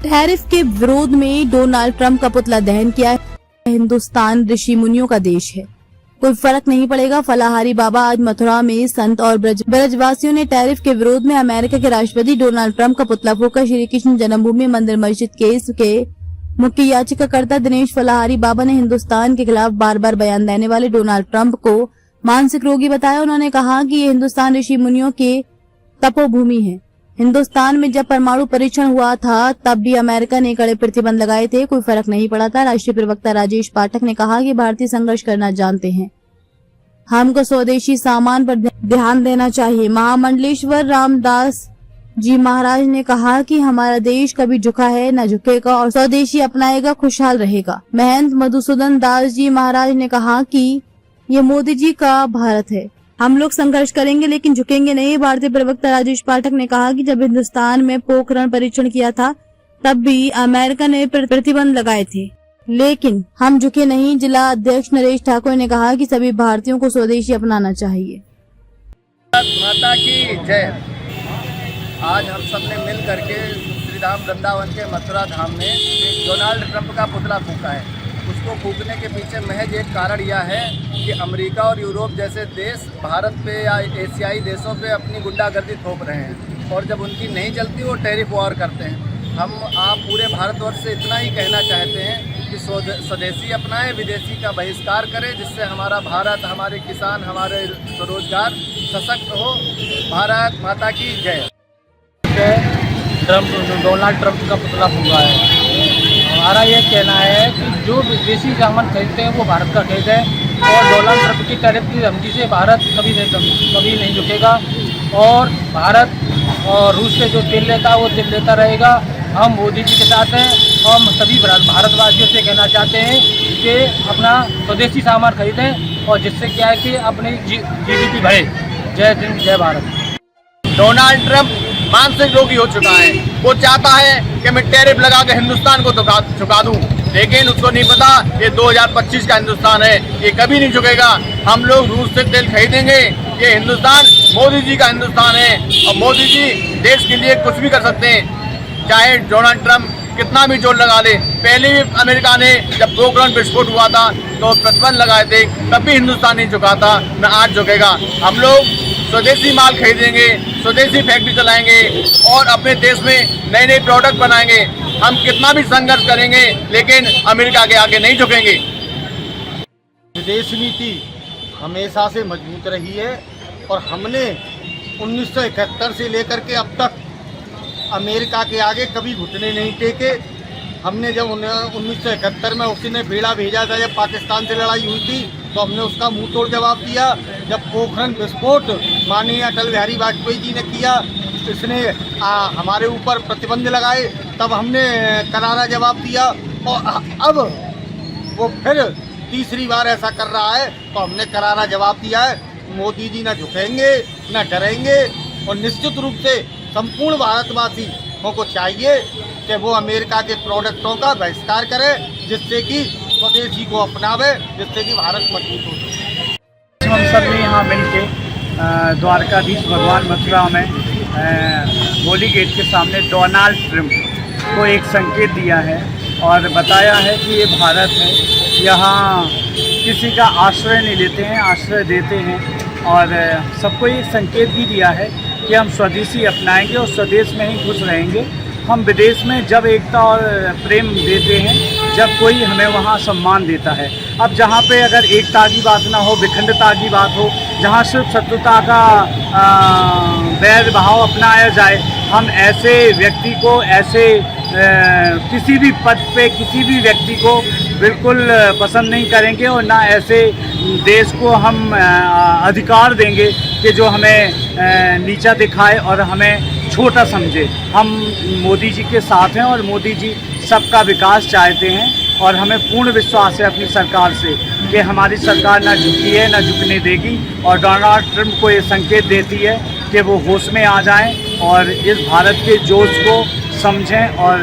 Tariff के विरोध में डोनाल्ड ट्रंप का पुतला दहन किया है। हिंदुस्तान ऋषि मुनियों का देश है, कोई फर्क नहीं पड़ेगा। फलाहारी बाबा आज मथुरा में संत और ब्रजवासियों ने टैरिफ के विरोध में अमेरिका के राष्ट्रपति डोनाल्ड ट्रंप का पुतला फूंका। श्री कृष्ण जन्मभूमि मंदिर मस्जिद केस के मुख्य याचिकाकर्ता दिनेश फलाहारी बाबा ने हिंदुस्तान के खिलाफ बार बार बयान देने वाले डोनाल्ड ट्रंप को मानसिक रोगी बताया। उन्होंने कहा कि ये हिंदुस्तान ऋषि मुनियों के तपोभूमि है। हिंदुस्तान में जब परमाणु परीक्षण हुआ था तब भी अमेरिका ने कड़े प्रतिबंध लगाए थे, कोई फर्क नहीं पड़ा था। राष्ट्रीय प्रवक्ता राजेश पाठक ने कहा कि भारतीय संघर्ष करना जानते हैं, हमको स्वदेशी सामान पर ध्यान देना चाहिए। महामंडलेश्वर रामदास जी महाराज ने कहा कि हमारा देश कभी झुका है न झुकेगा और स्वदेशी अपनाएगा, खुशहाल रहेगा। महंत मधुसूदन दास जी महाराज ने कहा कि ये मोदी जी का भारत है, हम लोग संघर्ष करेंगे लेकिन झुकेंगे नहीं। भारतीय प्रवक्ता राजेश पाठक ने कहा कि जब हिंदुस्तान में पोखरण परीक्षण किया था तब भी अमेरिका ने प्रतिबंध लगाए थे, लेकिन हम झुके नहीं। जिला अध्यक्ष नरेश ठाकुर ने कहा कि सभी भारतीयों को स्वदेशी अपनाना चाहिए। माता की जय। आज हम सब ने मिल करके श्री राम वृंदावन के मथुरा धाम में डोनाल्ड ट्रंप का पुतला फूंका है। उसको फूंकने के पीछे महज एक कारण यह है कि अमेरिका और यूरोप जैसे देश भारत पे या एशियाई देशों पे अपनी गुंडागर्दी थोप रहे हैं और जब उनकी नहीं चलती वो टैरिफ वॉर करते हैं। हम आप पूरे भारतवर्ष से इतना ही कहना चाहते हैं कि स्वदेशी अपनाएं, विदेशी का बहिष्कार करें, जिससे हमारा भारत, हमारे किसान, हमारे स्वरोजगार सशक्त हो। भारत माता की जय। डोनाल्ड ट्रंप का पुतला फूंका है। हमारा ये कहना है कि जो विदेशी सामान खरीदते हैं वो भारत का खरीद है और डोनाल्ड ट्रंप की टैरिफ की धमकी से भारत कभी नहीं झुकेगा और भारत और रूस से जो तेल लेता है वो तेल लेता रहेगा। हम मोदी जी के साथ हैं और हम सभी भारतवासियों से कहना चाहते हैं कि अपना स्वदेशी सामान खरीदें और जिससे क्या है कि अपनी जीडीपी बढ़े। जय हिंद, जय भारत। डोनाल्ड ट्रंप मानसिक रोगी हो चुका है। वो चाहता है कि मैं टैरिफ लगा के हिंदुस्तान को झुका दूं, लेकिन उसको नहीं पता ये 2025 का हिंदुस्तान है, ये कभी नहीं झुकेगा। हम लोग रूस से तेल खरीदेंगे। ये हिंदुस्तान मोदी जी का हिंदुस्तान है और मोदी जी देश के लिए कुछ भी कर सकते हैं, चाहे डोनाल्ड ट्रंप कितना भी जोर लगा ले। पहले भी अमेरिका ने जब पोखरण विस्फोट हुआ था तो प्रतिबंध लगाए थे, तब भी हिंदुस्तान नहीं झुका था, न आज झुकेगा। हम लोग स्वदेशी माल खरीदेंगे, स्वदेशी फैक्ट्री चलाएंगे और अपने देश में नए नए प्रोडक्ट बनाएंगे। हम कितना भी संघर्ष करेंगे लेकिन अमेरिका के आगे नहीं झुकेंगे। विदेश नीति हमेशा से मजबूत रही है और हमने 1971 से लेकर के अब तक अमेरिका के आगे कभी घुटने नहीं टेके। हमने जब 1971 में उसने बेड़ा भेजा था, जब पाकिस्तान से लड़ाई हुई थी, तो हमने उसका मुंह तोड़ जवाब दिया। जब पोखरण विस्फोट माननीय अटल बिहारी वाजपेयी जी ने किया, इसने हमारे ऊपर प्रतिबंध लगाए, तब हमने करारा जवाब दिया। और अब वो फिर तीसरी बार ऐसा कर रहा है तो हमने करारा जवाब दिया है। मोदी जी न झुकेंगे न डरेंगे और निश्चित रूप से संपूर्ण भारतवासी को चाहिए कि वो अमेरिका के प्रोडक्टों का बहिष्कार करे, जिससे कि स्वदेशी को अपनावे, जिससे कि भारत मजबूत हो सके। हम सब ने यहाँ मिलके द्वारकाधीश भगवान मथुरा में होली गेट के सामने डोनाल्ड ट्रंप को एक संकेत दिया है और बताया है कि ये भारत है, यहाँ किसी का आश्रय नहीं लेते हैं, आश्रय देते हैं। और सबको ये संकेत भी दिया है कि हम स्वदेशी अपनाएंगे और स्वदेश में ही खुश रहेंगे। हम विदेश में जब एकता और प्रेम देते हैं, जब कोई हमें वहाँ सम्मान देता है। अब जहाँ पे अगर एकता की बात ना हो, विखंडता की बात हो, जहाँ सिर्फ शत्रुता का वैर भाव अपनाया जाए, हम ऐसे व्यक्ति को, ऐसे किसी भी पद पे किसी भी व्यक्ति को बिल्कुल पसंद नहीं करेंगे और ना ऐसे देश को हम अधिकार देंगे कि जो हमें नीचा दिखाए और हमें छोटा समझे। हम मोदी जी के साथ हैं और मोदी जी सबका विकास चाहते हैं और हमें पूर्ण विश्वास है अपनी सरकार से कि हमारी सरकार ना झुकी है ना झुकने देगी। और डोनाल्ड ट्रंप को ये संकेत देती है कि वो होश में आ जाएं और इस भारत के जोश को समझें और